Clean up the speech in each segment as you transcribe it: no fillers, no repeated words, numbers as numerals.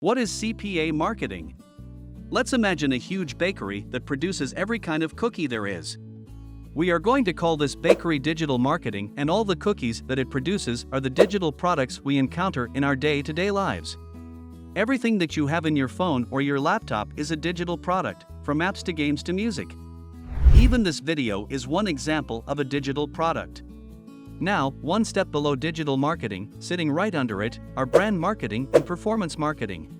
What is CPA marketing? Let's imagine a huge bakery that produces every kind of cookie there is. We are going to call this bakery digital marketing, and all the cookies that it produces are the digital products we encounter in our day-to-day lives. Everything that you have in your phone or your laptop is a digital product, from apps to games to music. Even this video is one example of a digital product. Now, one step below digital marketing, sitting right under it, are brand marketing and performance marketing.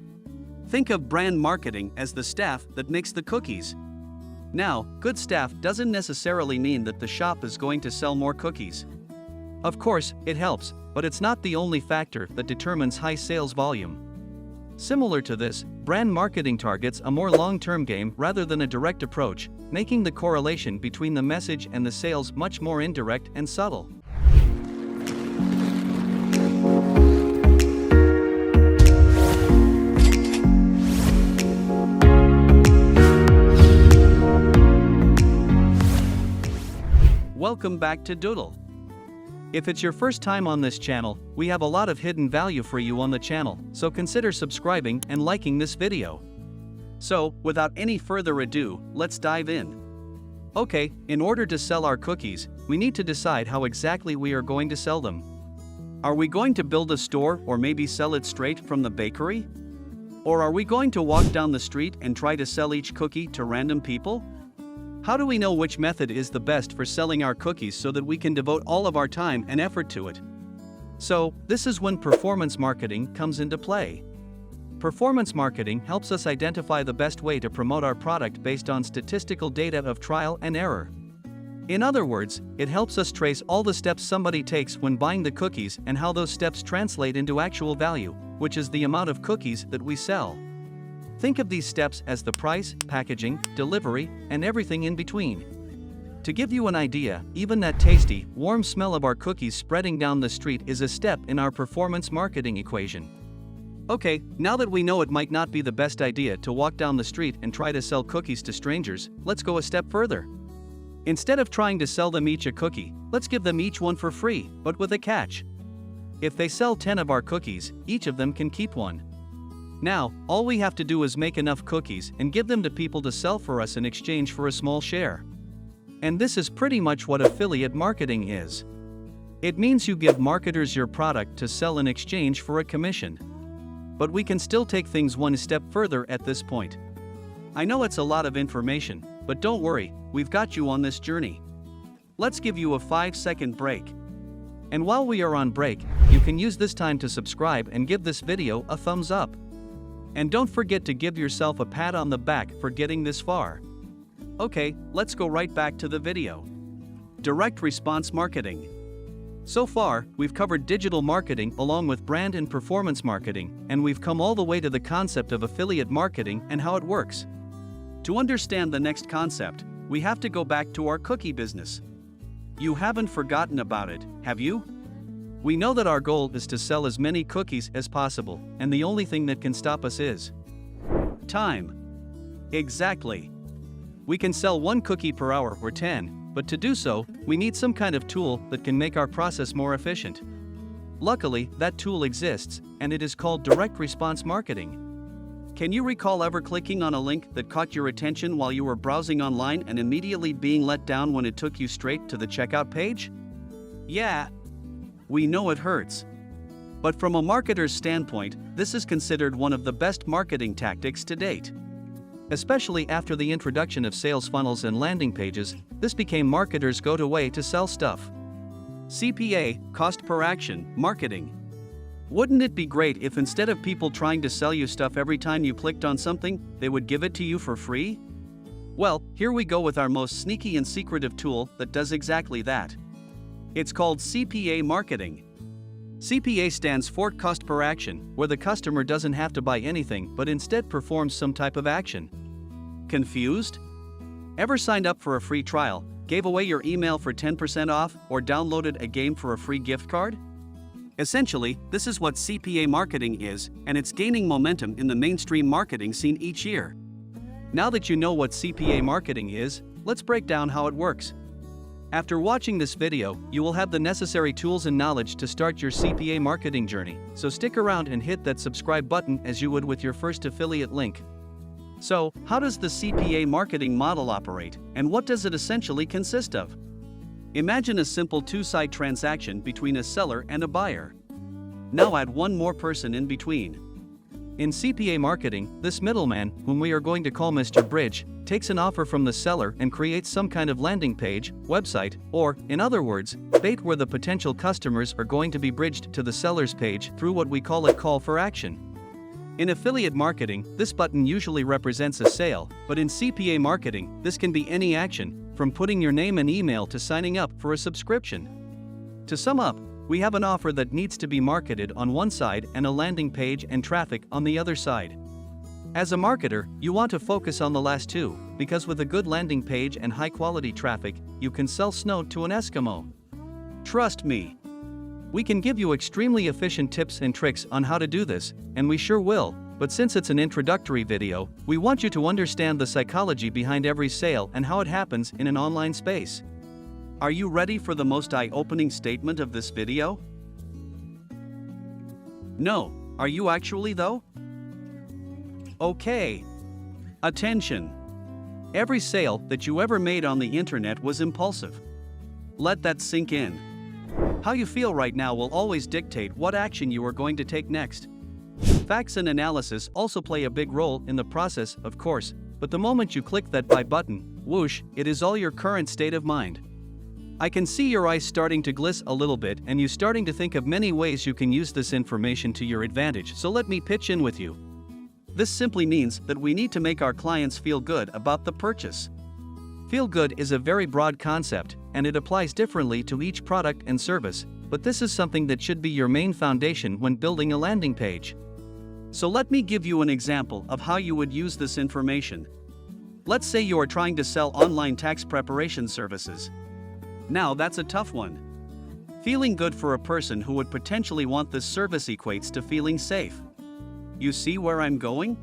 Think of brand marketing as the staff that makes the cookies. Now, good staff doesn't necessarily mean that the shop is going to sell more cookies. Of course, it helps, but it's not the only factor that determines high sales volume. Similar to this, brand marketing targets a more long-term game rather than a direct approach, making the correlation between the message and the sales much more indirect and subtle. Welcome back to Dooodl. If it's your first time on this channel, we have a lot of hidden value for you on the channel, so consider subscribing and liking this video. So, without any further ado, let's dive in. Okay, in order to sell our cookies, we need to decide how exactly we are going to sell them. Are we going to build a store or maybe sell it straight from the bakery? Or are we going to walk down the street and try to sell each cookie to random people? How do we know which method is the best for selling our cookies so that we can devote all of our time and effort to it? So, this is when performance marketing comes into play. Performance marketing helps us identify the best way to promote our product based on statistical data of trial and error. In other words, it helps us trace all the steps somebody takes when buying the cookies and how those steps translate into actual value, which is the amount of cookies that we sell. Think of these steps as the price, packaging, delivery, and everything in between. To give you an idea, even that tasty, warm smell of our cookies spreading down the street is a step in our performance marketing equation. Okay, now that we know it might not be the best idea to walk down the street and try to sell cookies to strangers, let's go a step further. Instead of trying to sell them each a cookie, let's give them each one for free, but with a catch. If they sell 10 of our cookies, each of them can keep one. Now, all we have to do is make enough cookies and give them to people to sell for us in exchange for a small share. And this is pretty much what affiliate marketing is. It means you give marketers your product to sell in exchange for a commission. But we can still take things one step further at this point. I know it's a lot of information, but don't worry, we've got you on this journey. Let's give you a 5-second break. And while we are on break, you can use this time to subscribe and give this video a thumbs up. And don't forget to give yourself a pat on the back for getting this far. Okay, let's go right back to the video. Direct response marketing. So far, we've covered digital marketing along with brand and performance marketing, and we've come all the way to the concept of affiliate marketing and how it works. To understand the next concept, we have to go back to our cookie business. You haven't forgotten about it, have you? We know that our goal is to sell as many cookies as possible, and the only thing that can stop us is time. Exactly. We can sell 1 cookie per hour or 10, but to do so, we need some kind of tool that can make our process more efficient. Luckily, that tool exists, and it is called direct response marketing. Can you recall ever clicking on a link that caught your attention while you were browsing online and immediately being let down when it took you straight to the checkout page? Yeah. We know it hurts. But from a marketer's standpoint, this is considered one of the best marketing tactics to date. Especially after the introduction of sales funnels and landing pages, this became marketers' go-to way to sell stuff. CPA, cost per action, marketing. Wouldn't it be great if instead of people trying to sell you stuff every time you clicked on something, they would give it to you for free? Well, here we go with our most sneaky and secretive tool that does exactly that. It's called CPA marketing. CPA stands for cost per action, where the customer doesn't have to buy anything but instead performs some type of action. Confused? Ever signed up for a free trial, gave away your email for 10% off, or downloaded a game for a free gift card? Essentially, this is what CPA marketing is, and it's gaining momentum in the mainstream marketing scene each year. Now that you know what CPA marketing is, let's break down how it works. After watching this video, you will have the necessary tools and knowledge to start your CPA marketing journey, so stick around and hit that subscribe button as you would with your first affiliate link. So, how does the CPA marketing model operate, and what does it essentially consist of? Imagine a simple two-side transaction between a seller and a buyer. Now add one more person in between. In CPA marketing, this middleman, whom we are going to call Mr. Bridge, takes an offer from the seller and creates some kind of landing page, website, or, in other words, bait where the potential customers are going to be bridged to the seller's page through what we call a call for action. In affiliate marketing, this button usually represents a sale, but in CPA marketing, this can be any action, from putting your name and email to signing up for a subscription. To sum up, we have an offer that needs to be marketed on one side and a landing page and traffic on the other side. As a marketer, you want to focus on the last two, because with a good landing page and high-quality traffic, you can sell snow to an Eskimo. Trust me. We can give you extremely efficient tips and tricks on how to do this, and we sure will, but since it's an introductory video, we want you to understand the psychology behind every sale and how it happens in an online space. Are you ready for the most eye-opening statement of this video? No, are you actually though? Okay. Attention. Every sale that you ever made on the internet was impulsive. Let that sink in. How you feel right now will always dictate what action you are going to take next. Facts and analysis also play a big role in the process, of course, but the moment you click that buy button, whoosh, it is all your current state of mind. I can see your eyes starting to gliss a little bit and you starting to think of many ways you can use this information to your advantage, so let me pitch in with you. This simply means that we need to make our clients feel good about the purchase. Feel good is a very broad concept, and it applies differently to each product and service, but this is something that should be your main foundation when building a landing page. So let me give you an example of how you would use this information. Let's say you are trying to sell online tax preparation services. Now that's a tough one. Feeling good for a person who would potentially want this service equates to feeling safe. You see where I'm going?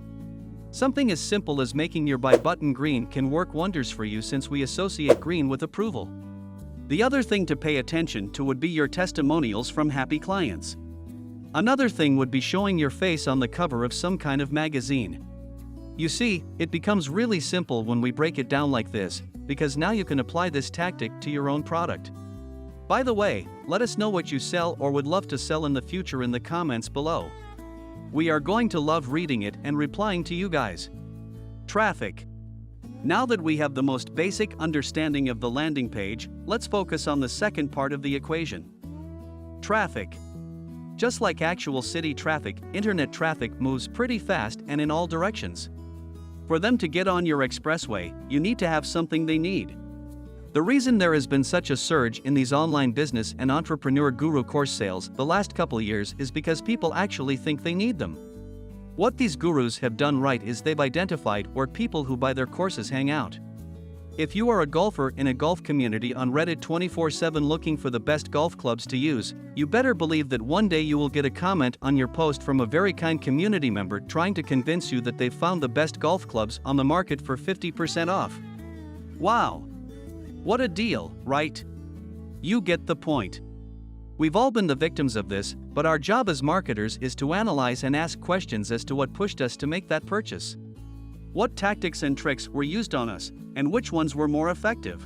Something as simple as making your buy button green can work wonders for you since we associate green with approval. The other thing to pay attention to would be your testimonials from happy clients. Another thing would be showing your face on the cover of some kind of magazine. You see, it becomes really simple when we break it down like this, because now you can apply this tactic to your own product. By the way, let us know what you sell or would love to sell in the future in the comments below. We are going to love reading it and replying to you guys. Traffic. Now that we have the most basic understanding of the landing page, let's focus on the second part of the equation. Traffic. Just like actual city traffic, internet traffic moves pretty fast and in all directions. For them to get on your expressway, you need to have something they need. The reason there has been such a surge in these online business and entrepreneur guru course sales the last couple years is because people actually think they need them. What these gurus have done right is they've identified where people who buy their courses hang out. If you are a golfer in a golf community on Reddit 24/7 looking for the best golf clubs to use, you better believe that one day you will get a comment on your post from a very kind community member trying to convince you that they've found the best golf clubs on the market for 50% off. Wow! What a deal, right? You get the point. We've all been the victims of this, but our job as marketers is to analyze and ask questions as to what pushed us to make that purchase. What tactics and tricks were used on us, and which ones were more effective?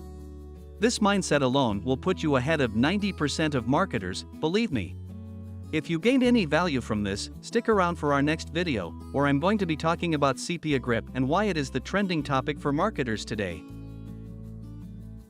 This mindset alone will put you ahead of 90% of marketers, believe me. If you gained any value from this, stick around for our next video, where I'm going to be talking about CPA grip and why it is the trending topic for marketers today.